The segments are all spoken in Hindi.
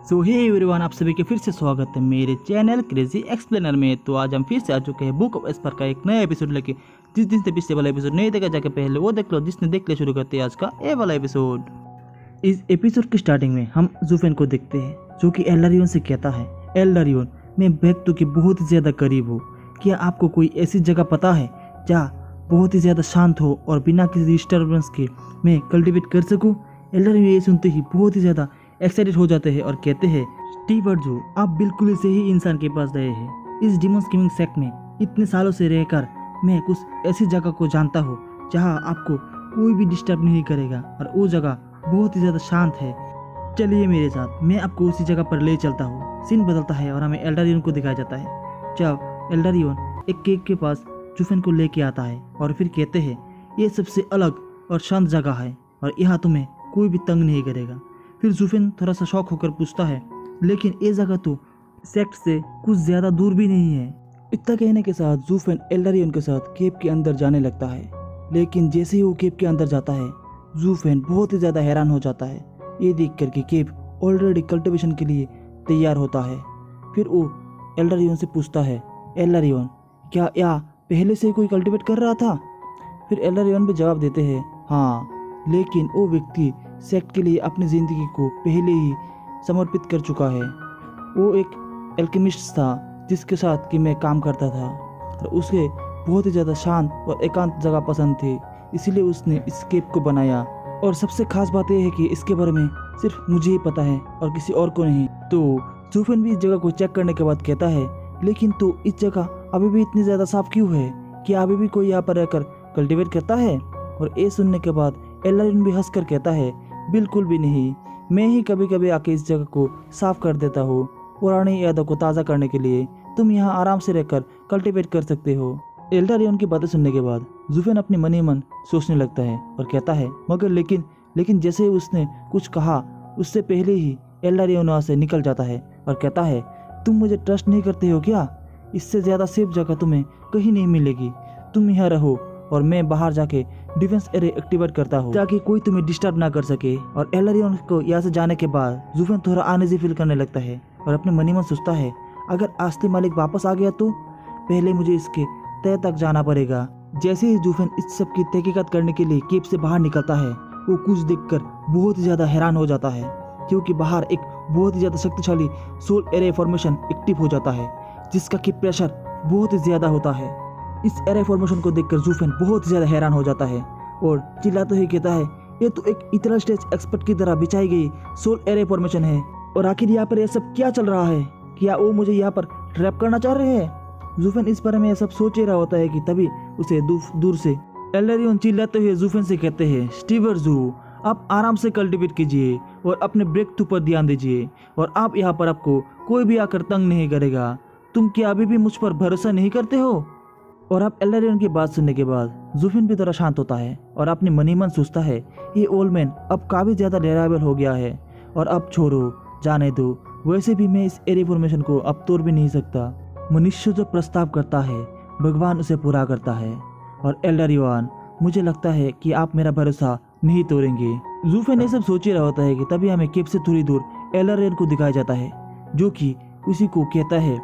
सो हे एवरीवन, आप सभी के फिर से स्वागत है मेरे चैनल क्रेजी एक्सप्लेनर में। तो आज हम फिर से आ चुके हैं बुक ऑफ एस्पर का एक नया एपिसोड लेके। जिस दिन से पिछले वाला एपिसोड नहीं देखा जाके पहले वो देख लो, जिसने देख लिया शुरू करते हैं आज का ये वाला एपिसोड। इस एपिसोड की स्टार्टिंग में हम जूफेन को देखते हैं जो कि एल्डारियन से कहता है, एल्डारियन मैं व्यक्ति के बहुत ही ज़्यादा करीब हूँ, क्या आपको कोई ऐसी जगह पता है जहाँ बहुत ही ज़्यादा शांत हो और बिना किसी डिस्टर्बेंस के मैं कल्टिवेट कर सकूँ। एल्डारियन ये सुनते ही बहुत ही ज़्यादा एक्साइटेड हो जाते हैं और कहते हैं, स्टीवर्ट जो आप बिल्कुल ही सही इंसान के पास गए हैं। इस डिमन स्कीमिंग सेक्ट में इतने सालों से रहकर मैं कुछ ऐसी जगह को जानता हूँ जहाँ आपको कोई भी डिस्टर्ब नहीं करेगा और वो जगह बहुत ही ज़्यादा शांत है। चलिए मेरे साथ, मैं आपको उसी जगह पर ले चलता हूँ। सीन बदलता है और हमें एल्डारियन को दिखाया जाता है जब एल्डारियन एक केक के पास जूफेन को लेके आता है और फिर कहते हैं, ये सबसे अलग और शांत जगह है और यहाँ तुम्हें कोई भी तंग नहीं करेगा। फिर जूफेन थोड़ा सा शॉक होकर पूछता है, लेकिन ये जगह तो सेक्ट से कुछ ज़्यादा दूर भी नहीं है। इतना कहने के साथ जूफेन एल्डारियन के साथ केव के अंदर जाने लगता है, लेकिन जैसे ही वो केव के अंदर जाता है जूफेन बहुत ही ज़्यादा हैरान हो जाता है ये देख कर कि केव ऑलरेडी कल्टिवेशन के लिए तैयार होता है। फिर वो एल्डारियन से पूछता है, एल्डारियन क्या यहाँ पहले से कोई कल्टिवेट कर रहा था? फिर एल्डारियन भी जवाब देते हैं, हाँ, लेकिन वो व्यक्ति सेक्ट के लिए अपनी ज़िंदगी को पहले ही समर्पित कर चुका है। वो एक एल्केमिस्ट था जिसके साथ कि मैं काम करता था और उसे बहुत ही ज़्यादा शांत और एकांत जगह पसंद थी, इसीलिए उसने इस केव को बनाया। और सबसे खास बात यह है कि इसके बारे में सिर्फ मुझे ही पता है और किसी और को नहीं। तो जूफेन भी इस जगह को चेक करने के बाद कहता है, लेकिन तो इस जगह अभी भी इतनी ज़्यादा साफ क्यों है? क्या अभी भी कोई यहाँ पर रहकर कल्टिवेट करता है? और ये सुनने के बाद एल्डारियन भी हंसकर कहता है, बिल्कुल भी नहीं, मैं ही कभी कभी आके इस जगह को साफ कर देता हूँ पुरानी यादों को ताज़ा करने के लिए। तुम यहाँ आराम से रहकर कल्टिवेट कर सकते हो। एल्डारियन की बातें सुनने के बाद जूफेन अपने मन ही मन सोचने लगता है और कहता है, मगर लेकिन जैसे ही उसने कुछ कहा उससे पहले ही एल्डारियन वहाँ से निकल जाता है और कहता है, तुम मुझे ट्रस्ट नहीं करते हो क्या? इससे ज़्यादा सेफ जगह तुम्हें कहीं नहीं मिलेगी। तुम यहाँ रहो और मैं बाहर जाके डिफेंस एरे एक्टिवेट करता हूँ ताकि कोई तुम्हें डिस्टर्ब ना कर सके। और एल्डारियन को यहाँ से जाने के बाद जूफेन थोड़ा अनईजी फील करने लगता है और अपने मन ही मन सोचता है, अगर असली मालिक वापस आ गया तो पहले मुझे इसके तह तक जाना पड़ेगा। जैसे ही जूफेन इस सब की तहकीकात करने के लिए केव से बाहर निकलता है, वो कुछ देखकर बहुत ही ज़्यादा हैरान हो जाता है क्योंकि बाहर एक बहुत ही ज़्यादा शक्तिशाली सोल एरे फॉर्मेशन एक्टिव हो जाता है जिसका कि प्रेशर बहुत ही ज़्यादा होता है। इस एरे फॉर्मेशन को देखकर जूफेन बहुत ज़्यादा हैरान हो जाता है और चिल्लाते हुए कहता है, ये तो एक इतरा स्टेज एक्सपर्ट की तरह बिछाई गई सोल एरे फॉर्मेशन है और आखिर यहाँ पर यह सब क्या चल रहा है? क्या वो मुझे यहाँ पर ट्रैप करना चाह रहे हैं? जूफेन इस बारे में यह सब सोच ही रहा होता है कि तभी उसे दूर से एल्डारियन चिल्लाते हुए जूफेन से कहते हैं, स्टीवर्ट जो आप आराम से कल्टिवेट कीजिए और अपने ब्रेक थ्रू पर ध्यान दीजिए और आप यहाँ पर आपको कोई भी आकर तंग नहीं करेगा। तुम क्या अभी भी मुझ पर भरोसा नहीं करते हो? और अब एल्डारियन की बात सुनने के बाद जूफेन भी थोड़ा शांत होता है और अपने मन ही मन सोचता है, ये ओल्ड मैन अब काफ़ी ज़्यादा डेराबल हो गया है और अब छोड़ो, जाने दो। वैसे भी मैं इस एरे फॉर्मेशन को अब तोड़ भी नहीं सकता। मनुष्य जो प्रस्ताव करता है भगवान उसे पूरा करता है और एल्डारियन मुझे लगता है कि आप मेरा भरोसा नहीं तोड़ेंगे। जूफेन ये सब सोच ही रहा होता है कि तभी हमें केव से थोड़ी दूर एल्डारियन को दिखाया जाता है जो कि उसी को कहता है,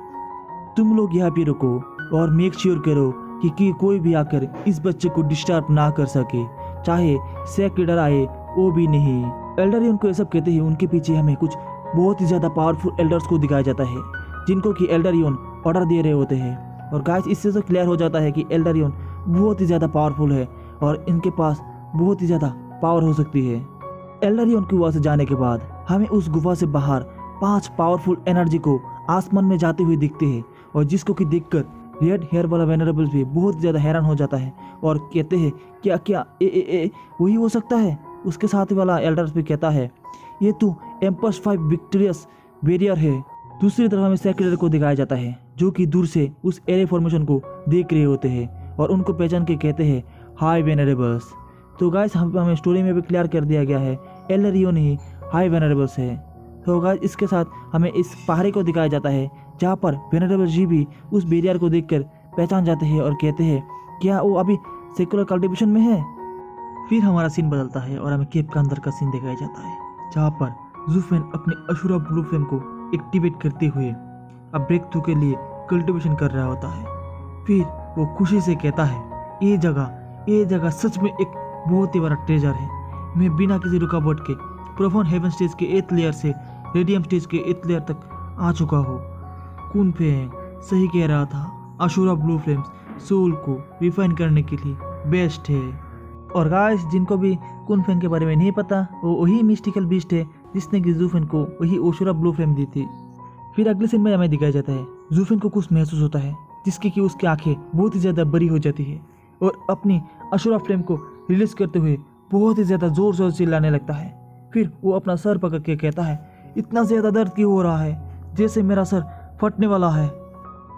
तुम लोग यहाँ पे रुको और मेक श्योर करो कि कोई भी आकर इस बच्चे को डिस्टर्ब ना कर सके, चाहे सेक्ट लीडर आए वो भी नहीं। एल्डारियन को ये सब कहते ही उनके पीछे हमें कुछ बहुत ही ज़्यादा पावरफुल एल्डर्स को दिखाया जाता है जिनको कि एल्डारियन ऑर्डर दे रहे होते हैं। और गाइस इससे तो क्लियर हो जाता है कि एल्डारियन बहुत ही ज़्यादा पावरफुल है और इनके पास बहुत ही ज़्यादा पावर हो सकती है। एल्डारियन की वहाँ से जाने के बाद हमें उस गुफा से बाहर 5 पावरफुल एनर्जी को आसमान में जाते हुए दिखते हैं और जिसको कि देखकर रेड हेयर वाला वेनरेबल्स भी बहुत ज़्यादा हैरान हो जाता है और कहते हैं, क्या वही हो सकता है? उसके साथ वाला एल्डर्स भी कहता है, ये तो एम्पर्स 5 विक्टोरियस बैरियर है। दूसरी तरफ हमें सेक्रेटरी को दिखाया जाता है जो कि दूर से उस एरे फॉर्मेशन को देख रहे होते हैं और उनको पहचान के कहते हैं, हाई वेनरेबल्स। तो गाइस हमें स्टोरी में भी क्लियर कर दिया गया है एल्डारियन ही हाई वेनरेबल्स है। तो गाइस इसके साथ हमें इस पहाड़ी को दिखाया जाता है जहाँ पर वेनरेबल जी भी उस बैरियर को देखकर पहचान जाते हैं और कहते हैं, क्या वो अभी सेकुलर कल्टिवेशन में है? फिर हमारा सीन बदलता है और हमें केव का अंदर का सीन दिखाया जाता है जहाँ पर जूफेन अपने अशुरा ब्लू फ्लेम को एक्टिवेट करते हुए अब ब्रेक थ्रू के लिए कल्टीवेशन कर रहा होता है। फिर वो खुशी से कहता है, ये जगह सच में एक बहुत ही बड़ा ट्रेजर है। मैं बिना किसी रुकावट के प्रोफाउंड हेवन स्टेज के 8th लेयर से रेडियम स्टेज के 8th लेयर तक आ चुका हो। कुनफेंग सही कह रहा था, अशुरा ब्लू फ्लेम्स सोल को रिफाइन करने के लिए बेस्ट है। और गाइस, जिनको भी कुनफेंग के बारे में नहीं पता, वो वही मिस्टिकल बीस्ट है जिसने कि जूफेन को वही अशुरा ब्लू फ्लेम दी थी। फिर अगले सीन में हमें दिखाया जाता है जूफेन को कुछ महसूस होता है जिसकी कि उसकी आंखें बहुत ही ज़्यादा बड़ी हो जाती है और अपनी अशुरा फ्लेम को रिलीज करते हुए बहुत ही ज़्यादा जोर जोर से चिल्लाने लगता है। फिर वो अपना सर पकड़ के कहता है, इतना ज़्यादा दर्द क्यों हो रहा है, जैसे मेरा सर फटने वाला है।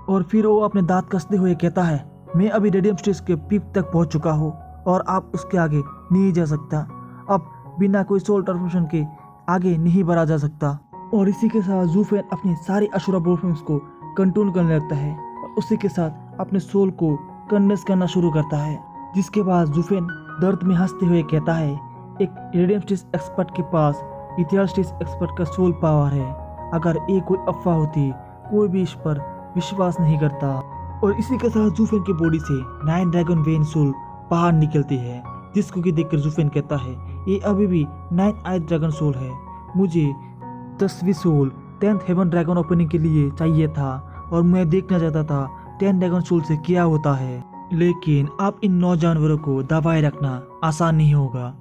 और फिर वो अपने दांत कसते हुए कहता है, मैं अभी रेडियम स्टेज के पीक तक पहुंच चुका हूँ और आप उसके आगे नहीं जा सकता। अब बिना कोई सोल ट्रांसफॉर्मेशन के आगे नहीं बढ़ा जा सकता। और इसी के साथ जूफेन अपनी सारी अशुरा ब्लू फ्लेम्स को कंट्रोल करने लगता है और उसी के साथ अपने सोल को कंडेंस करना शुरू करता है। जिसके बाद जूफेन दर्द में हंसते हुए कहता है, एक रेडियम स्टेज एक्सपर्ट के पास इथियल स्टेज एक्सपर्ट का सोल पावर है। अगर ये कोई अफवाह होती, कोई भी इस पर विश्वास नहीं करता। और इसी के साथ जूफेन की बॉडी से 9 ड्रैगन वेन सोल बाहर निकलती है, जिसको कि देखकर जूफेन कहता है, ये अभी भी 9th आई ड्रैगन सोल है। मुझे 10वीं soul 10th haven dragon opening के लिए चाहिए था और मैं देखना चाहता था 10 ड्रैगन सोल से क्या होता है। लेकिन अब इन 9 जानवरों को दबाए रखना आसान नहीं होगा,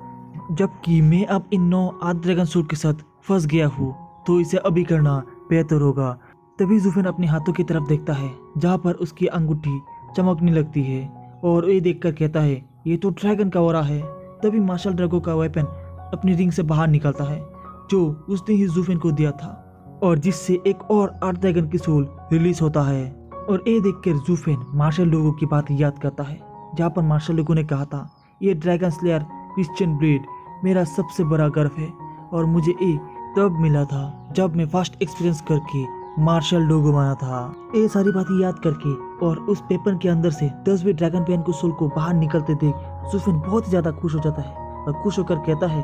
जबकि मैं अब इन 9 आध ड्रैगन सोल के साथ फंस गया हूँ, तो इसे अभी करना बेहतर होगा। तभी जूफेन अपने हाथों की तरफ देखता है जहाँ पर उसकी अंगूठी चमकने लगती है और ये देखकर कहता है, ये तो ड्रैगन का ऑरा है। तभी मार्शल ड्रैगो का वेपन अपनी रिंग से बाहर निकलता है जो उसने ही जूफेन को दिया था और जिससे एक और 8 ड्रैगन की सोल रिलीज होता है। और ये देखकर जूफेन मार्शल ड्रैगो की बात याद करता है जहाँ पर मार्शल ड्रैगो ने कहा था, ये ड्रैगन स्लेयर क्रिश्चियन ब्रीड मेरा सबसे बड़ा गर्व है और मुझे ये तब मिला था जब मैं फर्स्ट एक्सपीरियंस करके मार्शल ड्रैगो बना था। ये सारी बातें याद करके और उस पेपर के अंदर से 10वीं ड्रैगन पेन को सोल को बाहर निकलते देख जूफेन बहुत ही ज्यादा खुश हो जाता है और खुश होकर कहता है,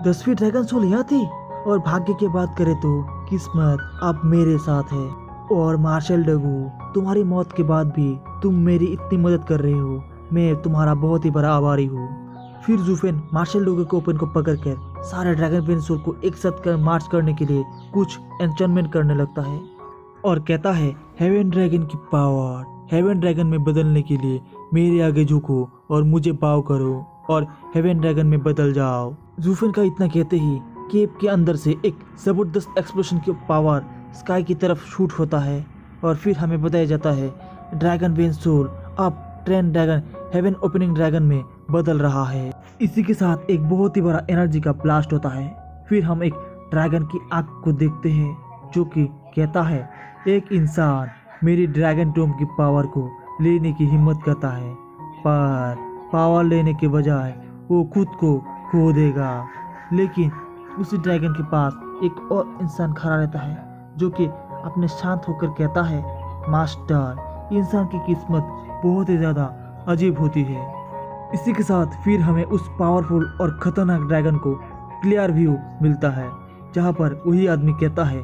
10वीं ड्रैगन सोल यहाँ थी। और भाग्य की बात करें तो किस्मत अब मेरे साथ है। और मार्शल ड्रैगो, तुम्हारी मौत के बाद भी तुम मेरी इतनी मदद कर रहे हो, मैं तुम्हारा बहुत ही बड़ा आभारी हूँ। फिर जूफेन मार्शल ड्रैगो के ओपन को पकड़कर सारे ड्रैगन पेन सोल को एक साथ कर मार्च करने के लिए कुछ एन्चेंटमेंट करने लगता है और कहता है, हेवन ड्रैगन की पावर, हेवन ड्रैगन में बदलने के लिए मेरे आगे झुको और मुझे बाव करो और हेवन ड्रैगन में बदल जाओ। जूफेन का इतना कहते ही केप के अंदर से एक जबरदस्त एक्सप्लोजन की पावर स्काई की तरफ शूट होता है और फिर हमें बताया जाता है ड्रैगन वेन सोल अब train dragon heaven opening dragon में बदल रहा है। इसी के साथ एक बहुत ही बड़ा एनर्जी का ब्लास्ट होता है। फिर हम एक ड्रैगन की आंख को देखते हैं जो कि कहता है, एक इंसान मेरी ड्रैगन टोम की पावर को लेने की हिम्मत करता है, पर पावर लेने के बजाय वो खुद को खो देगा। लेकिन उसी ड्रैगन के पास एक और इंसान खड़ा रहता है जो कि अपने शांत होकर कहता है, मास्टर, इंसान की किस्मत बहुत ही ज़्यादा अजीब होती है। इसी के साथ फिर हमें उस पावरफुल और खतरनाक ड्रैगन को क्लियर व्यू मिलता है जहाँ पर वही आदमी कहता है,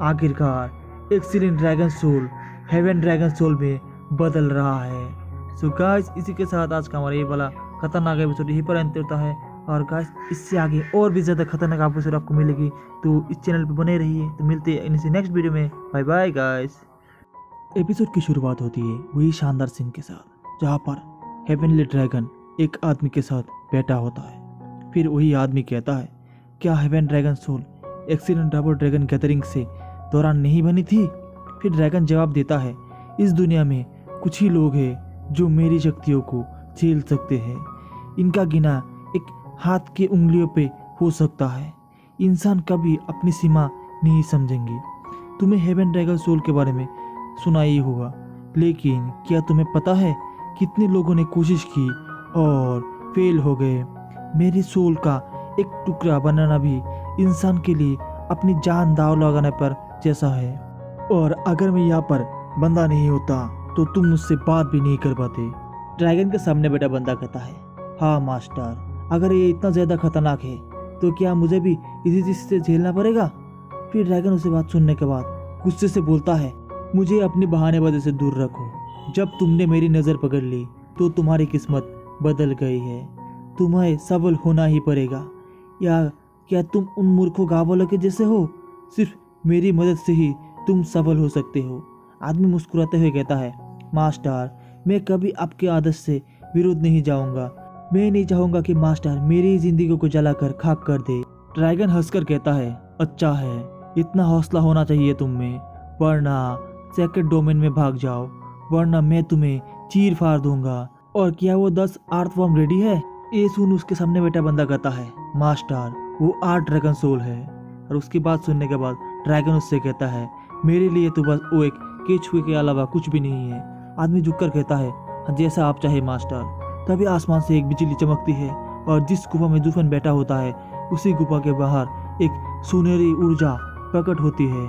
आखिरकार excellent dragon soul heaven dragon soul में बदल रहा है। सो गाइस, इसी के साथ आज का हमारा ये वाला खतरनाक एपिसोड यहीं पर अंत होता है। और गाइस, इससे आगे और भी ज़्यादा खतरनाक एपिसोड आपको मिलेगी, तो इस चैनल पर बने रहिए। तो मिलते हैं इसी नेक्स्ट वीडियो में। Bye bye guys. एपिसोड की शुरुआत होती है वही शानदार सीन के साथ जहाँ पर हेवनली ड्रैगन एक आदमी के साथ बैठा होता है। फिर वही आदमी कहता है, क्या heaven dragon soul excellent double dragon gathering से दौरान नहीं बनी थी? फिर ड्रैगन जवाब देता है, इस दुनिया में कुछ ही लोग हैं जो मेरी शक्तियों को झेल सकते हैं। इनका गिना एक हाथ की उंगलियों पे हो सकता है। इंसान कभी अपनी सीमा नहीं समझेंगे। तुम्हें हेवन ड्रैगन सोल के बारे में सुना ही होगा, लेकिन क्या तुम्हें पता है कितने लोगों ने कोशिश की और फेल हो गए? मेरे सोल का एक टुकड़ा बनाना भी इंसान के लिए अपनी जान दाव लगाने पर जैसा है। और अगर मैं यहाँ पर बंदा नहीं होता तो तुम मुझसे बात भी नहीं कर पाते। ड्रैगन के सामने बैठा बंदा कहता है, हाँ मास्टर, अगर ये इतना ज़्यादा खतरनाक है तो क्या मुझे भी इसी चीज से झेलना पड़ेगा? फिर ड्रैगन उसे बात सुनने के बाद गुस्से से बोलता है, मुझे अपनी बहानेबाजी से दूर रखो। जब तुमने मेरी नज़र पकड़ ली तो तुम्हारी किस्मत बदल गई है। तुम्हें सफल होना ही पड़ेगा। या क्या तुम उन मूर्खों गाँव वालों के जैसे हो? सिर्फ मेरी मदद से ही तुम सफल हो सकते हो। आदमी मुस्कुराते हुए कहता है, मास्टर, मैं कभी आपके आदर्श से विरोध नहीं जाऊंगा। मैं नहीं चाहूंगा कि मास्टर मेरी जिंदगी को जलाकर खाक कर दे। ड्रैगन हंसकर कहता है, अच्छा है, इतना हौसला होना चाहिए तुम में, वरना सेक्रेट डोमेन में भाग जाओ, वरना मैं तुम्हें चीर फाड़ दूंगा। और क्या वो 10 अर्थवर्म रेडी है? ये सुन उसके सामने बैठा बंदा कहता है, मास्टर, वो 8 ड्रैगन सोल है। और उसकी बात सुनने के बाद ड्रैगन उससे कहता है, मेरे लिए तो बस वो एक केचुए के अलावा कुछ भी नहीं है। आदमी झुककर कहता है, जैसा आप चाहे मास्टर। तभी आसमान से एक बिजली चमकती है और जिस गुफा में जूफन बैठा होता है उसी गुफा के बाहर एक सुनहरी ऊर्जा प्रकट होती है।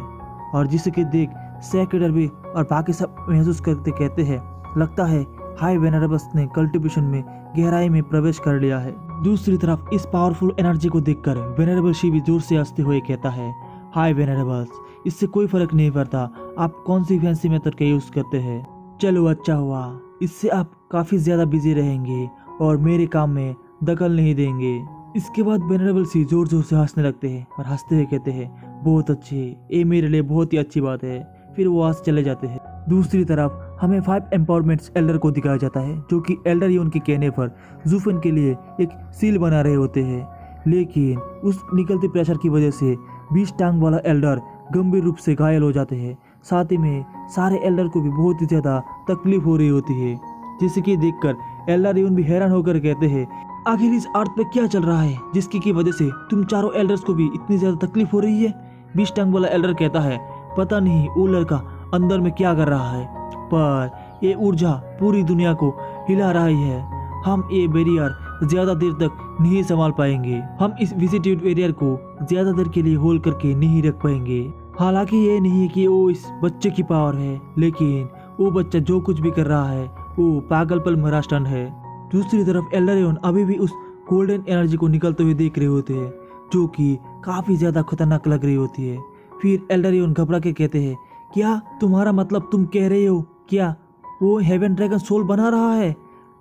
और जिसके देख सेक्रेटर भी और बाकी सब महसूस करते कहते हैं, लगता है हाई वेनरेबल्स ने कल्टीवेशन में गहराई में प्रवेश कर लिया है। दूसरी तरफ इस पावरफुल एनर्जी को देखकर वेनरेबल शी भी जोर से हंसते हुए कहता है, हाई वेनरेबल्स, इससे कोई फर्क नहीं पड़ता आप कौन सी फैंसी मेथड का यूज करते हैं। चलो अच्छा हुआ, इससे आप काफी ज्यादा बिजी रहेंगे और मेरे काम में दखल नहीं देंगे। इसके बाद वेनरेबल सी जोर जोर से हंसने लगते हैं और हंसते हुए कहते हैं, बहुत अच्छे, ये मेरे लिए बहुत ही अच्छी बात है। फिर वो वहां से चले जाते हैं। दूसरी तरफ हमें 5 एम्पावरमेंट्स एल्डर को दिखाया जाता है, जो कि एल्डर ही उनके कहने पर जूफन के लिए एक सील बना रहे होते हैं। लेकिन उस निकलते प्रेशर की वजह से 20 टांग वाला एल्डर गंभीर रूप से घायल हो जाते हैं। साथ ही में सारे एल्डर को भी बहुत ही ज्यादा तकलीफ हो रही होती है, जिसे कि देखकर एल्डर भी हैरान होकर कहते हैं, आखिर इस अर्थ पे क्या चल रहा है जिसकी की वजह से तुम चारों एल्डर्स को भी इतनी ज्यादा तकलीफ हो रही है? 20 टांग वाला एल्डर कहता है, पता नहीं वो लड़का अंदर में क्या कर रहा है, पर ये ऊर्जा पूरी दुनिया को हिला रही है। हम ये बैरियर ज्यादा देर तक नहीं संभाल पाएंगे। हम इस विजिटेड बैरियर को ज्यादा देर के लिए होल्ड करके नहीं रख पाएंगे। हालांकि ये नहीं है कि वो इस बच्चे की पावर है, लेकिन वो बच्चा जो कुछ भी कर रहा है वो पागलपन भरा स्टंट है। दूसरी तरफ एल्डरियन अभी भी उस गोल्डन एनर्जी को निकलते हुए देख रहे होते हैं, जो कि काफी ज्यादा खतरनाक लग रही होती है। फिर एल्डरियन घबरा के कहते हैं, क्या तुम्हारा मतलब तुम कह रहे हो क्या वो हेवन ड्रैगन सोल बना रहा है?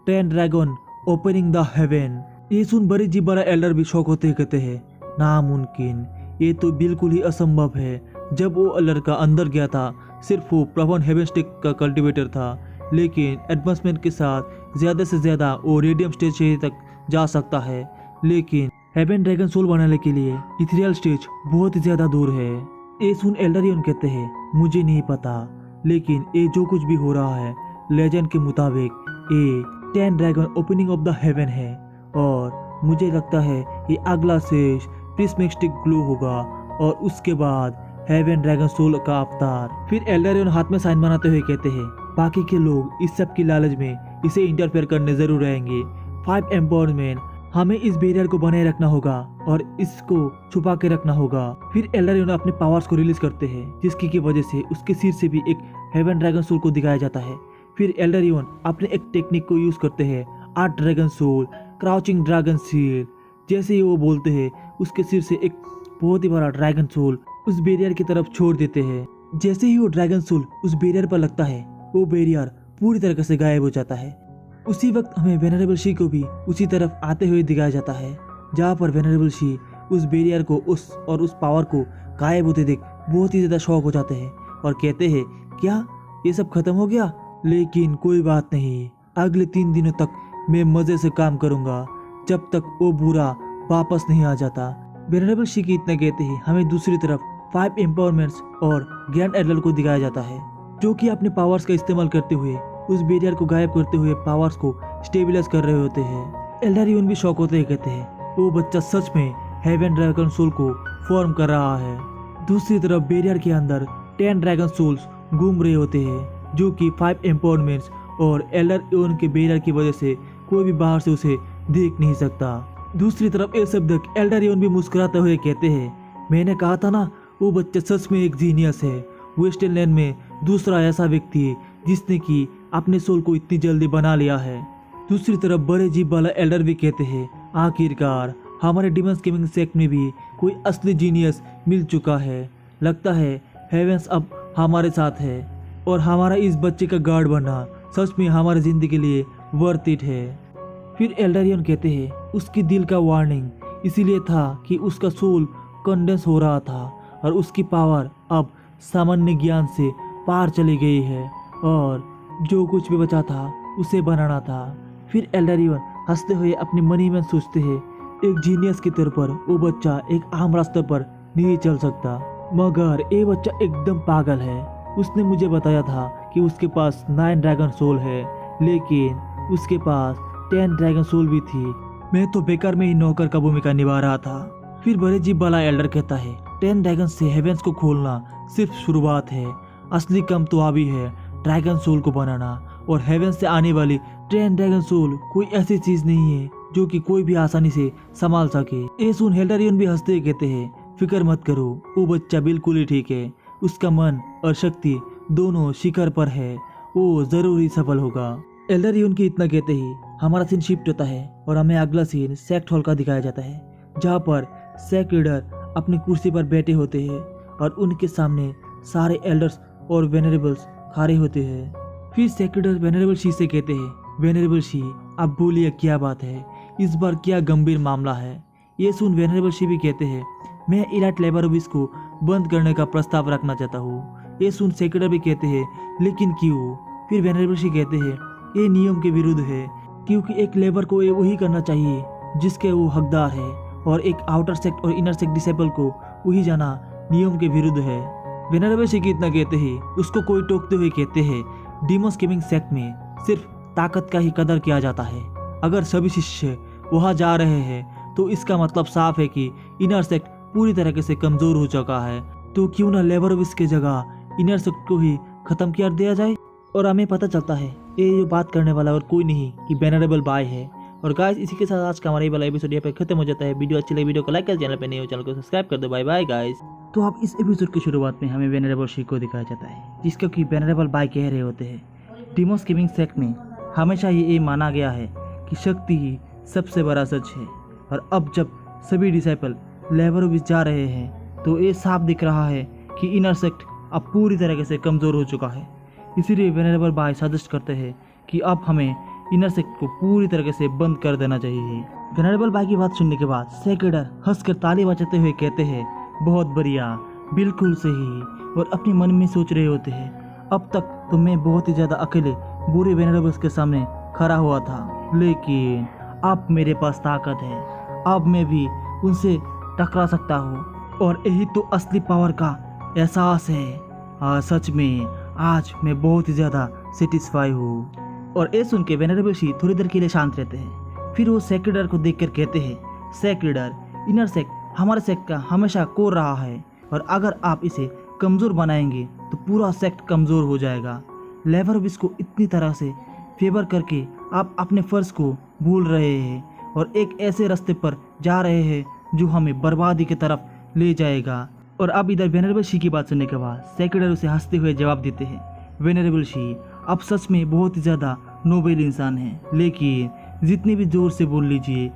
10 ड्रैगन ओपनिंग द हेवन। ये सुन बड़ी जी बड़ा एल्डर भी शौक होते कहते हैं, नामुमकिन, ये तो बिल्कुल ही असंभव है। जब वो लड़का अंदर गया था सिर्फ वो प्रवन हेवन स्टिक का कल्टीवेटर था, लेकिन एडवांसमेंट के साथ ज्यादा से ज्यादा वो रेडियम स्टेज तक जा सकता है। लेकिन हेवन ड्रैगन सोल बनाने के लिए इथेरियल स्टेज बहुत ही ज्यादा दूर है। ये सुन एल्डरियन कहते हैं, मुझे नहीं पता, लेकिन ये जो कुछ भी हो रहा है लेजेंड के मुताबिक ये 10 dragon opening of the haven है, और मुझे लगता है ये अगला स्टेज प्रिस्मेस्टिक ग्लो होगा और उसके बाद हेवन ड्रैगन सोल का अवतार। फिर एल्डरियन हाथ में साइन बनाते हुए कहते हैं, बाकी के लोग इस सब की लालच में इसे इंटरफेयर करने जरूर रहेंगे। 5 एम्पावरमेंट, हमें इस बैरियर को बनाए रखना होगा और इसको छुपा के रखना होगा। फिर एल्डरियन अपने पावर्स को रिलीज करते हैं, जिसकी की वजह से उसके सिर से भी एक हेवन ड्रैगन सोल को दिखाया जाता है। फिर एल्डरियन अपने एक टेक्निक को यूज करते हैं, 8 dragon soul crouching dragon seal. जैसे ही वो बोलते हैं उसके सिर से एक बहुत ही बड़ा ड्रैगन सोल उस बैरियर की तरफ छोड़ देते हैं। जैसे ही वो ड्रैगन सोल उस बैरियर पर लगता है वो बैरियर पूरी तरह से गायब हो जाता है। उसी वक्त हमें वेनरेबल शी को भी उसी तरफ आते हुए दिखाया जाता है, जहाँ पर वेनरेबल शी उस बैरियर को उस पावर को गायब होते देख बहुत ही ज्यादा शॉक हो जाते हैं और कहते हैं, क्या ये सब खत्म हो गया? लेकिन कोई बात नहीं, अगले 3 दिनों तक मैं मजे से काम करूंगा, जब तक वो बुरा वापस नहीं आ जाता। वेनरेबल शी की इतना कहते ही हमें दूसरी तरफ 5 एम्पावरमेंट्स और ग्रैंड एडलर को दिखाया जाता है, जो कि अपने पावर्स का इस्तेमाल करते हुए उस बैरियर को गायब करते हुए पावर्स को स्टेबलाइज कर रहे होते हैं। एल्डरियन भी शौक होते हैं, कहते हैं वो बच्चा सच में हेवन ड्रैगन सोल को फॉर्म कर रहा है। दूसरी तरफ बैरियर के अंदर 10 ड्रैगन सोल्स घूम रहे होते हैं, जो कि 5 एम्पावरमेंट्स और एल्डरियन के बैरियर की वजह से कोई भी बाहर से उसे देख नहीं सकता। दूसरी तरफ ये सब देख एल्डरियन भी मुस्कुराते हुए कहते हैं, मैंने कहा था ना, वो बच्चा सच में एक जीनियस है। वेस्टर्न लैंड में दूसरा ऐसा व्यक्ति है जिसने कि अपने सोल को इतनी जल्दी बना लिया है। दूसरी तरफ बड़े जीभ वाला एल्डर भी कहते हैं, आखिरकार हमारे डीमंस गेमिंग सेक्ट में भी कोई असली जीनियस मिल चुका है। लगता है हेवेंस अब हमारे साथ है और हमारा इस बच्चे का गार्ड बनना सच में हमारी ज़िंदगी के लिए वर्थ इट है। फिर एल्डरियन कहते हैं उसकी दिल का वार्निंग इसीलिए था कि उसका सोल कंडेंस हो रहा था और उसकी पावर अब सामान्य ज्ञान से पार चली गई है और जो कुछ भी बचा था उसे बनाना था। फिर एल्डरियन हंसते हुए अपने मनी में सोचते हैं एक जीनियस के तौर पर वो बच्चा एक आम रास्ते पर नहीं चल सकता, मगर ये बच्चा एकदम पागल है। उसने मुझे बताया था कि उसके पास 9 ड्रैगन सोल है, लेकिन उसके पास 10 ड्रैगन सोल भी थी। मैं तो बेकार में ही नौकर का भूमिका निभा रहा था। फिर बड़े जीप वाला एल्डर कहता है 10 ड्रैगन से हेवेंस को खोलना सिर्फ शुरुआत है, असली काम तो अभी है ड्रैगन सोल को बनाना। और हेवेंस से आने वाली 10 ड्रैगन सोल कोई ऐसी चीज नहीं है जो कि कोई भी आसानी से संभाल सके। ये सुन हेल्डरियन भी हंसते कहते हैं फिक्र मत करो, वो बच्चा बिल्कुल ही ठीक है, उसका मन और शक्ति दोनों शिखर पर है, वो जरूर ही सफल होगा। एल्डरियन की इतना कहते ही हमारा सीन शिफ्ट होता है और हमें अगला सीन सेक्ट हॉल का दिखाया जाता है, जहाँ पर सेक्ट लीडर अपनी कुर्सी पर बैठे होते हैं और उनके सामने सारे एल्डर्स और वेनरेबल्स खड़े होते हैं। फिर सेक्ट लीडर वेनरेबल शी से कहते हैं वेनरेबल शी अब बोलिए क्या बात है, इस बार क्या गंभीर मामला है। ये सुन वेनरेबल शी भी कहते हैं मैं इलाट लेबर ऑफिस को बंद करने का प्रस्ताव रखना चाहता हूँ। ये सुन सेक्रेटरी भी कहते हैं लेकिन क्यों। फिर वेनरेबल शी कहते हैं ये नियम के विरुद्ध है, क्योंकि एक लेबर को ये वही करना चाहिए जिसके वो हकदार है और एक आउटर सेक्ट और इनर सेक्ट डिसेबल को वही जाना नियम के विरुद्ध है। वेनरेबल शी इतना कहते ही उसको कोई टोकते हुए कहते हैं डीमंस गेमिंग सेक्ट में सिर्फ ताकत का ही कदर किया जाता है। अगर सभी शिष्य वहाँ जा रहे हैं तो इसका मतलब साफ है कि इनर सेक्ट पूरी तरीके से कमजोर हो चुका है, तो क्यों ना लेबर ऑफिस की जगह इनर सेक्ट को ही खत्म कर दिया जाए। और हमें पता चलता है ये बात करने वाला और कोई नहीं कि वेनरेबल बाय है। और गाइस इसी के साथ आज का हमारा ये वाला एपिसोड यहाँ पे खत्म हो जाता है। वीडियो अच्छी लगी वीडियो को लाइक कर, चैनल पे नहीं हो चैनल को सब्सक्राइब कर दो। Bye bye guys. तो अब इस एपिसोड की शुरुआत में हमें वेनरेबल शी को दिखाया जाता है, जिसको कि वेनरेबल बाय कह रहे होते हैं। डीमंस गेमिंग सेक्ट में हमेशा ये माना गया है कि शक्ति ही सबसे बड़ा सच है, और अब जब सभी डिसाइपल लेबर ऑफिस जा रहे हैं तो ये साफ दिख रहा है कि इनर सेक्ट अब पूरी तरीके से कमज़ोर हो चुका है। इसीलिए वेनरेबल बाय सजेस्ट करते हैं कि अब हमें इनर सेक्ट को पूरी तरीके से बंद कर देना चाहिए। वेनरेबल बाय की बात सुनने के बाद सेक्रेटर हंसकर ताली बजाते हुए कहते हैं बहुत बढ़िया, बिल्कुल सही। और अपने मन में सोच रहे होते हैं अब तक तो मैं बहुत ही ज़्यादा अकेले बुरे वेनरेबल्स के सामने खड़ा हुआ था, लेकिन अब मेरे पास ताकत है, अब मैं भी उनसे टकरा सकता हूँ और यही तो असली पावर का एहसास है। सच में आज मैं बहुत ही ज़्यादा सेटिस्फाई हूँ। और ये सुन के वेनरेबल शी थोड़ी देर के लिए शांत रहते हैं। फिर वो सेक्रेटर को देखकर कहते हैं सेक्रेटर इनर सेक्ट हमारे सेक्ट का हमेशा कोर रहा है, और अगर आप इसे कमज़ोर बनाएंगे तो पूरा सेक्ट कमज़ोर हो जाएगा। लेबर ऑफिस को इतनी तरह से फेवर करके आप अपने फ़र्ज को भूल रहे हैं और एक ऐसे रास्ते पर जा रहे हैं जो हमें बर्बादी की तरफ ले जाएगा। और अब इधर वेनरेबल शी की बात सुनने के बाद सेक्रेटरी उसे हंसते हुए जवाब देते हैं वेनरेबल शी आप सच में बहुत ही ज़्यादा नोबेल इंसान हैं, लेकिन जितनी भी ज़ोर से बोल लीजिए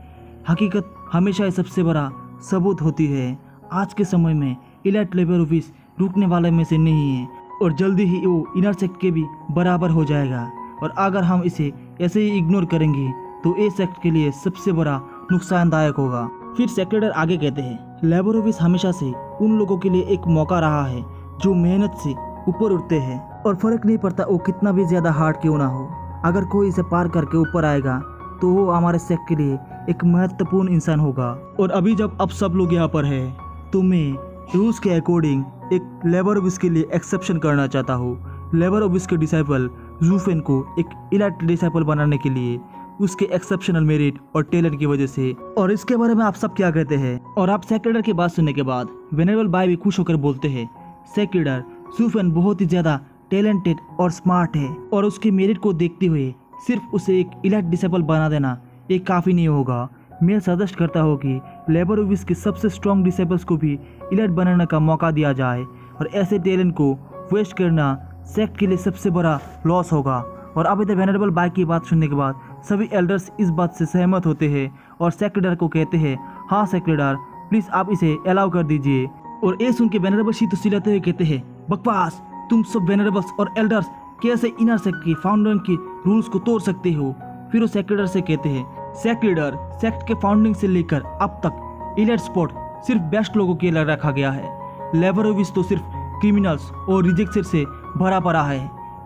हकीकत हमेशा सबसे बड़ा सबूत होती है। आज के समय में इलाइट लेबर ऑफिस रुकने वाले में से नहीं है और जल्दी ही वो इनर सेक्ट के भी बराबर हो जाएगा। और अगर हम इसे ऐसे ही इग्नोर करेंगे तो ए सेक्ट के लिए सबसे बड़ा नुकसानदायक होगा। फिर सेक्रेटर आगे कहते हैं लेबर ऑफिस हमेशा से उन लोगों के लिए एक मौका रहा है जो मेहनत से ऊपर उठते हैं, और फर्क नहीं पड़ता वो कितना भी ज़्यादा हार्ड क्यों ना हो। अगर कोई इसे पार करके ऊपर आएगा तो वो हमारे सेक्ट के लिए एक महत्वपूर्ण इंसान होगा। और अभी जब अब सब लोग यहाँ पर है तो मैं रूल्स के अकॉर्डिंग एक लेबर ऑफिस के लिए एक्सेप्शन करना चाहता हूँ। लेबर ऑफिस के डिसाइपल जूफेन को एक इलाइट डिसाइपल बनाने के लिए उसके एक्सेप्शनल मेरिट और टैलेंट की वजह से। और इसके बारे में आप सब क्या कहते हैं। और आप सेक्रेटर की बात सुनने के बाद वेनरेबल बाय भी खुश होकर बोलते हैं सेक्रेटर जूफेन बहुत ही ज़्यादा टैलेंटेड और स्मार्ट है, और उसके मेरिट को देखते हुए सिर्फ उसे एक इलाइट डिसेबल बना देना ये काफ़ी नहीं होगा। मैं सजेस्ट करता हूँ कि लेबर ऑफिस के सबसे स्ट्रॉन्ग डिसेबल्स को भी इलाइट बनाने का मौका दिया जाए, और ऐसे टैलेंट को वेस्ट करना सेक्ट के लिए सबसे बड़ा लॉस होगा। और अब इधर वेनरेबल बाय की बात सुनने के बाद सभी एल्डर्स इस बात से सहमत होते हैं और सेक्रेटर को कहते हैं हाँ सेक्रेटरी, प्लीज आप इसे अलाउ कर दीजिए। और ये सुन के वेनरेबल शी तो चिल्लाते हुए कहते हैं, बकवास, तुम सब वेनरेबल्स और एल्डर्स कैसे इनर सेक्ट की फाउंडर की रूल्स को तोड़ सकते हो। फिर वो सेक्रेटरी से कहते हैं, सेक्रेटरी, सेक्ट के फाउंडिंग से लेकर अब तक इलाइट स्पॉट सिर्फ बेस्ट लोगों के लिए रखा गया है। लेबरोविस तो सिर्फ क्रिमिनल्स और रिजेक्टेड से भरा पड़ा है।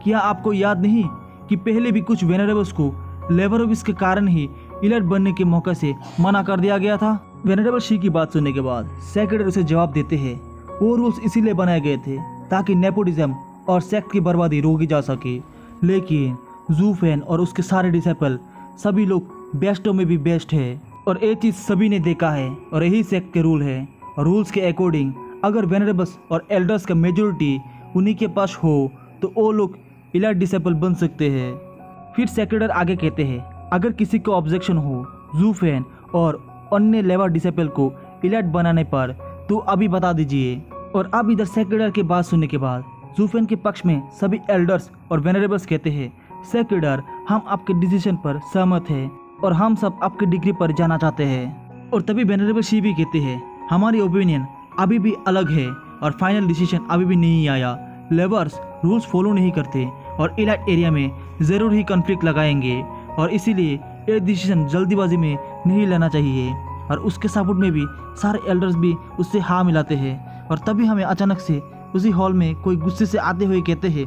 क्या आपको याद नहीं कि पहले भी कुछ वेनरेबल्स को लेबरोविस के कारण ही इलाइट बनने के मौके से मना कर दिया गया था। वेनरेबल शी की बात सुनने के बाद सेक्रेटरी उसे जवाब देते हैं, वो रूल्स इसीलिए बनाए गए थे ताकि नेपोटिज्म और सेक्ट की बर्बादी रोकी जा सके। लेकिन ज़ूफेन और उसके सारे डिसेपल सभी लोग बेस्टों में भी बेस्ट है और ये चीज़ सभी ने देखा है और यही सेक्ट के रूल है। और रूल्स के अकॉर्डिंग अगर वेनरेबल्स और एल्डर्स का मेजोरिटी उन्हीं के पास हो तो वो लोग इलाइट डिसेपल बन सकते हैं। फिर सेक्रेटरी आगे कहते हैं, अगर किसी को ऑब्जेक्शन हो ज़ूफेन और अन्य लेबर डिसेपल को इलाइट बनाने पर तो अभी बता दीजिए। और अब इधर सेक्रेटरी की बात सुनने के बाद ज़ूफेन के पक्ष में सभी एल्डर्स और वेनरेबल्स कहते हैं, सेक्रेटरी, हम आपके डिसीजन पर सहमत हैं और हम सब आपकी डिग्री पर जाना चाहते हैं। और तभी वेनरेबल शी भी कहते हैं, हमारी ओपिनियन अभी भी अलग है और फाइनल डिसीजन अभी भी नहीं आया। लेबर्स रूल्स फॉलो नहीं करते और इलाइट एरिया में ज़रूर ही कॉन्फ्लिक्ट लगाएंगे और इसीलिए ये डिसीजन जल्दीबाजी में नहीं लेना चाहिए। और उसके सपोर्ट में भी सारे एल्डर्स भी उससे हाँ मिलाते हैं। और तभी हमें अचानक से उसी हॉल में कोई गुस्से से आते हुए कहते हैं,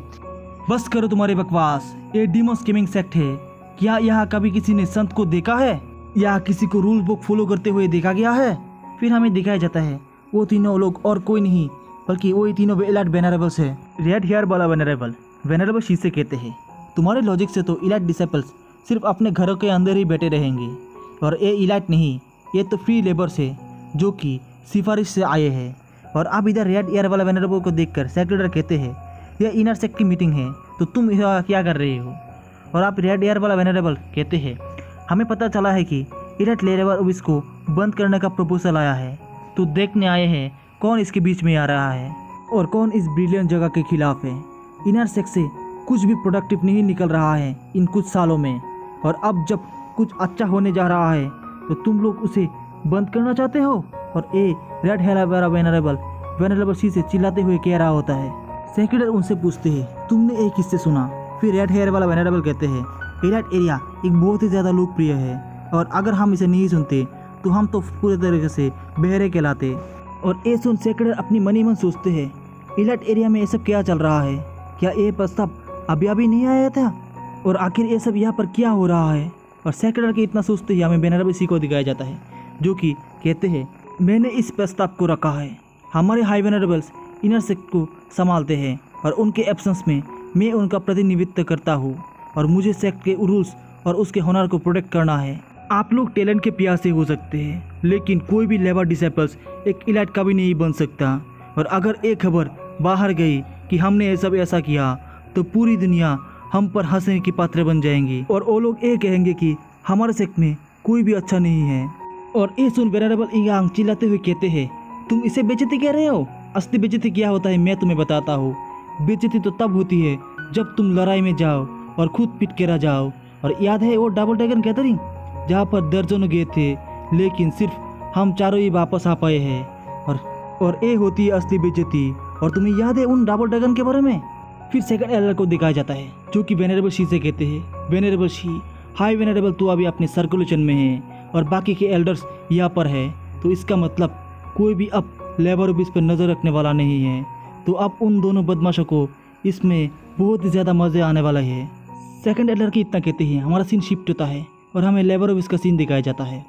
बस करो तुम्हारे बकवास, ये डीमॉन स्कीमिंग सेक्ट है। क्या यहाँ कभी किसी ने संत को देखा है या किसी को रूल बुक फॉलो करते हुए देखा गया है? फिर हमें दिखाया जाता है वो तीनों लोग और कोई नहीं बल्कि वही तीनों इलाइट वेनरेबल्स है। रेड हेयर वाला वेनरेबल शी से कहते हैं, तुम्हारे लॉजिक से तो इलाइट डिसेपल्स सिर्फ अपने घरों के अंदर ही बैठे रहेंगे और ये इलाइट नहीं, ये तो फ्री लेबर्स है जो कि सिफारिश से आए हैं। और अब इधर रेड एयर वाला वेनरेबल को देखकर सेक्रेटरी कहते हैं, यह इनर सेक्ट की मीटिंग है तो तुम क्या कर रहे हो? और आप रेड एयर वाला वेनरेबल कहते हैं, हमें पता चला है कि इलाइट लेबरोविस को बंद करने का प्रपोजल आया है, तो देखने आए हैं कौन इसके बीच में आ रहा है और कौन इस ब्रिलियंट जगह के खिलाफ है। इनर सेक्ट से कुछ भी प्रोडक्टिव नहीं निकल रहा है इन कुछ सालों में और अब जब कुछ अच्छा होने जा रहा है तो तुम लोग उसे बंद करना चाहते हो। और ए रेड हेयर वाला वेनरेबल शी से चिल्लाते हुए कह रहा होता है। सेक्रेटरी उनसे पूछते हैं, तुमने एक किससे सुना? फिर रेड हेयर वाला वेनरेबल कहते हैं, इलाइट एरिया एक बहुत ही ज़्यादा लोकप्रिय है और अगर हम इसे नहीं सुनते तो हम तो पूरे तरीके से बहरे कहलाते। और ये सुन सेक्रेटरी अपनी मनी मन सोचते हैं, इलाइट एरिया में ये सब क्या चल रहा है? क्या ये प्रस्ताव अभी नहीं आया था? और आखिर ये सब यहाँ पर क्या हो रहा है? और सेक्रेटरी के इतना सोचते ही हमें वेनरेबल शी को दिखाया जाता है जो कि कहते हैं, मैंने इस प्रस्ताव को रखा है। हमारे हाई वेनरेबल्स इनर सेक्ट को संभालते हैं और उनके एब्सेंस में मैं उनका प्रतिनिधित्व करता हूँ और मुझे सेक्ट के रूल्स और उसके हुनर को प्रोटेक्ट करना है। आप लोग टैलेंट के प्यासे हो सकते हैं लेकिन कोई भी लेबर डिसेपल्स एक इलाइट कभी नहीं बन सकता। और अगर एक खबर बाहर गई कि हमने ये सब ऐसा किया तो पूरी दुनिया हम पर हंसने की पात्र बन जाएंगी और वो लोग ये कहेंगे कि हमारे सेक्ट में कोई भी अच्छा नहीं है। और ये सुन वेनरेबल इंगांग चिल्लाते हुए कहते हैं, तुम इसे बेइज्जती कह रहे हो? असली बेइज्जती क्या होता है मैं तुम्हें बताता हूँ। बेइज्जती तो तब होती है जब तुम लड़ाई में जाओ और खुद पिट के रह जाओ। और याद है वो डबल ड्रैगन गैदरिंग जहाँ पर दर्जनों गए थे लेकिन सिर्फ हम चारों ही वापस आ पाए हैं। और ये होती है असली बेइज्जती। और तुम्हें याद है उन डबल ड्रैगन के बारे में? फिर सेकंड एल्डर को दिखाया जाता है जो कि वेनरेबल शी से कहते हैं, वेनरेबल शी, हाई वेनरेबल तो अभी अपने सर्कुलेशन में है और बाकी के एल्डर्स यहाँ पर है, तो इसका मतलब कोई भी अब लेबरोविस पर नज़र रखने वाला नहीं है। तो अब उन दोनों बदमाशों को इसमें बहुत ही ज़्यादा मज़े आने वाला है। सेकंड एल्डर की इतना कहते हैं, हमारा सीन शिफ्ट होता है और हमें लेबरोविस का सीन दिखाया जाता है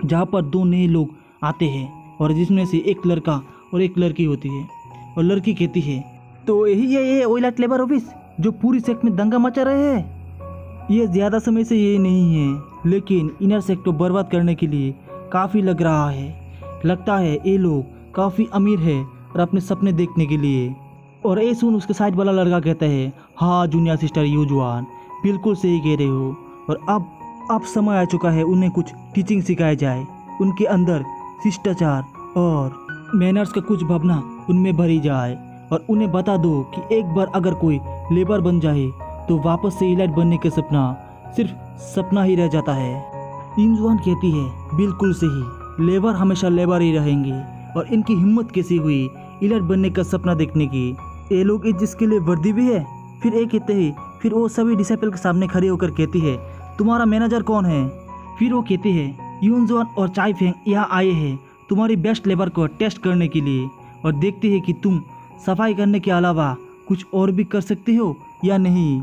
जहाँ पर दो नए लोग आते हैं और जिसमें से एक लड़का और एक लड़की होती है। और लड़की कहती है, तो यही है ये इलाइट लेबरोविस जो पूरी सेक्ट में दंगा मचा रहे हैं। ये ज़्यादा समय से ये नहीं है लेकिन इनर सेक्ट को बर्बाद करने के लिए काफ़ी लग रहा है। लगता है ये लोग काफ़ी अमीर है और अपने सपने देखने के लिए। और ये सुन उसके साइड वाला लड़का कहता है, हाँ जूनियर सिस्टर यूजुआन, बिल्कुल सही कह रहे हो। और अब समय आ चुका है उन्हें कुछ टीचिंग सिखाया जाए। उनके अंदर शिष्टाचार और मैनर्स का कुछ भावना उनमें भरी जाए और उन्हें बता दो कि एक बार अगर कोई लेबर बन जाए तो वापस से इलाइट बनने का सपना सिर्फ सपना ही रह जाता है। यूजुआन कहती है, बिल्कुल सही, लेबर हमेशा लेबर ही रहेंगे। और इनकी हिम्मत कैसी हुई इलाइट बनने का सपना देखने की। ये लोग इस जिसके लिए वर्दी भी है। फिर एक कहते हैं, फिर वो सभी डिसाइपल के सामने खड़े होकर कहती है, तुम्हारा मैनेजर कौन है? फिर वो कहते हैं, यूनजॉन और चाय फेंग यहाँ आए हैं तुम्हारी बेस्ट लेबर को टेस्ट करने के लिए और देखते हैं कि तुम सफाई करने के अलावा कुछ और भी कर सकते हो या नहीं।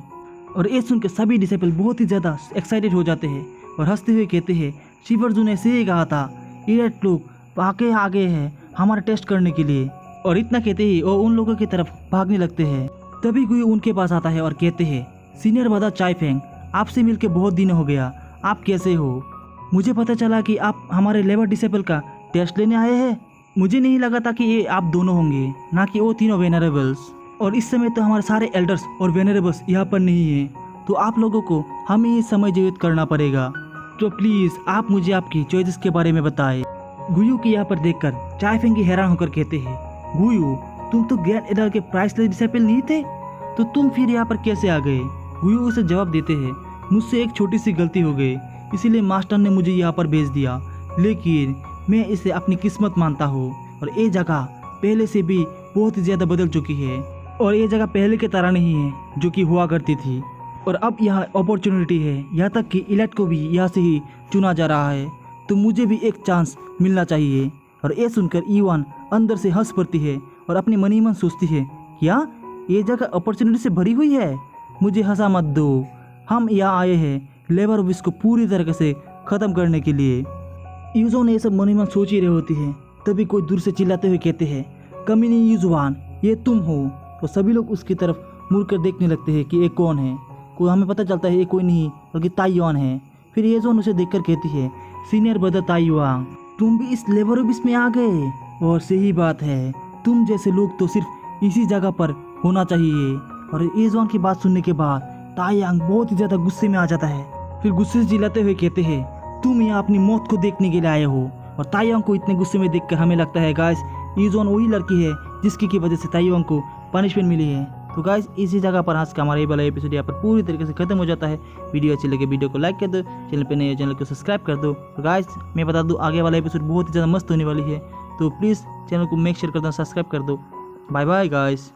और ये सुनकर सभी डिसाइपल बहुत ही ज़्यादा एक्साइटेड हो जाते हैं और हंसते हुए कहते हैं, शिवरजू ने ऐसे ही कहा था, इलाइट लोग आ गए हैं हमारा टेस्ट करने के लिए। और इतना कहते ही वो उन लोगों की तरफ भागने लगते हैं। तभी कोई उनके पास आता है और कहते हैं, सीनियर ब्रदर चाय फेंग, आपसे मिलके बहुत दिन हो गया, आप कैसे हो? मुझे पता चला कि आप हमारे लेबर डिसेबल का टेस्ट लेने आए हैं। मुझे नहीं लगा था कि ये आप दोनों होंगे, ना कि वो तीनों वेनरेबल्स। और इस समय तो हमारे सारे एल्डर्स और वेनरेबल्स यहाँ पर नहीं हैं, तो आप लोगों को हमें ये समय जीवित करना पड़ेगा। तो प्लीज़ आप मुझे आपकी चॉइसेस के बारे में बताएं। गुयू की यहाँ पर देखकर चाय फेंगी हैरान होकर कहते हैं, गुयू तुम तो ग्रैंड एडर के प्राइसलेस डिसेबल नहीं थे, तो तुम फिर यहाँ पर कैसे आ गए? गुयू उसे जवाब देते हैं, मुझसे एक छोटी सी गलती हो गई, इसीलिए मास्टर ने मुझे यहाँ पर भेज दिया, लेकिन मैं इसे अपनी किस्मत मानता हूँ। और ये जगह पहले से भी बहुत ही ज़्यादा बदल चुकी है और ये जगह पहले की तरह नहीं है जो कि हुआ करती थी। और अब यहाँ अपॉर्चुनिटी है, यहाँ तक कि इलाइट को भी यहाँ से ही चुना जा रहा है, तो मुझे भी एक चांस मिलना चाहिए। और ये सुनकर ईवान अंदर से हंस पड़ती है और अपने मन ही मन सोचती है, क्या ये जगह अपॉर्चुनिटी से भरी हुई है? मुझे हंसा मत दो, हम यहाँ आए हैं लेबर ऑफिस को पूरी तरीके से ख़त्म करने के लिए। यूजो ने ये सब मन ही मन सोच ही रही होती है, तभी कोई दूर से चिल्लाते हुए कहते हैं, कमीनी यूजुआन, ये तुम हो? तो सभी लोग उसकी तरफ मुड़कर देखने लगते हैं कि ये कौन है। कोई हमें पता चलता है ये कोई नहीं बल्कि ताइवान है। फिर येजोन उसे देखकर कहती है, सीनियर ब्रदर ताइवान, तुम भी इस लेबर ऑफिस में आ गए? और सही बात है, तुम जैसे लोग तो सिर्फ इसी जगह पर होना चाहिए। और येजोन की बात सुनने के बाद ताइयांग बहुत ही ज़्यादा गुस्से में आ जाता है। फिर गुस्से से चिल्लाते हुए कहते हैं, तुम यहाँ अपनी मौत को देखने के लिए आए हो। और ताइवांग को इतने गुस्से में देखकर हमें लगता है गाइस येजोन वही लड़की है जिसकी वजह से ताइवांग को पनिशमेंट मिली है। तो गाइस इसी जगह पर आज का हमारा ये वाला एपिसोड यहाँ पर पूरी तरीके से खत्म हो जाता है। वीडियो अच्छी लगे वीडियो को लाइक कर दो, चैनल पे नए चैनल को सब्सक्राइब कर दो। तो गाइस मैं बता दूँ आगे वाला एपिसोड बहुत ही ज़्यादा मस्त होने वाली है, तो प्लीज़ चैनल को मेक श्योर कर दो, सब्सक्राइब कर दो। Bye bye guys.